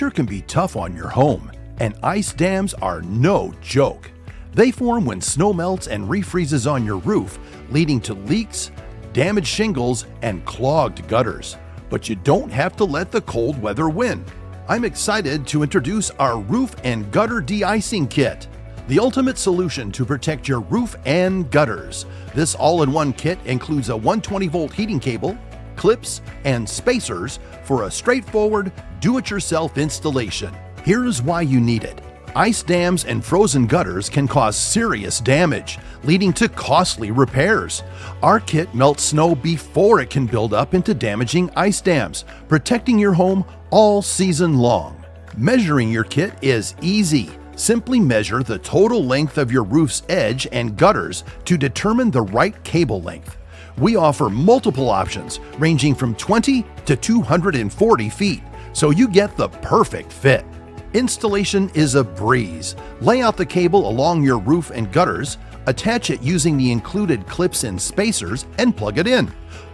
Winter can be tough on your home, and ice dams are no joke. They form when snow melts and refreezes on your roof, leading to leaks, damaged shingles, and clogged gutters. But you don't have to let the cold weather win. I'm excited to introduce our Roof and Gutter De-icing Kit, the ultimate solution to protect your roof and gutters. This all-in-one kit includes a 120-volt heating cable, clips, and spacers for a straightforward, do-it-yourself installation. Here's why you need it. Ice dams and frozen gutters can cause serious damage, leading to costly repairs. Our kit melts snow before it can build up into damaging ice dams, protecting your home all season long. Measuring your kit is easy. Simply measure the total length of your roof's edge and gutters to determine the right cable length. We offer multiple options ranging from 20 to 240 feet, so you get the perfect fit. Installation is a breeze. Lay out the cable along your roof and gutters, attach it using the included clips and spacers, and plug it in.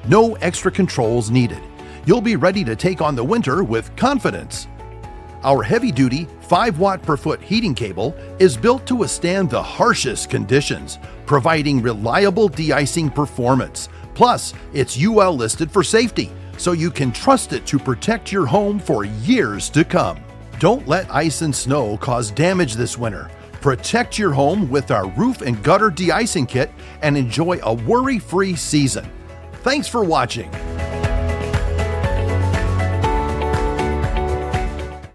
No extra controls needed. You'll be ready to take on the winter with confidence. Our heavy-duty 5-watt per foot heating cable is built to withstand the harshest conditions, providing reliable de-icing performance. Plus, it's UL listed for safety, so you can trust it to protect your home for years to come. Don't let ice and snow cause damage this winter. Protect your home with our Roof and Gutter De-icing Kit and enjoy a worry-free season. Thanks for watching.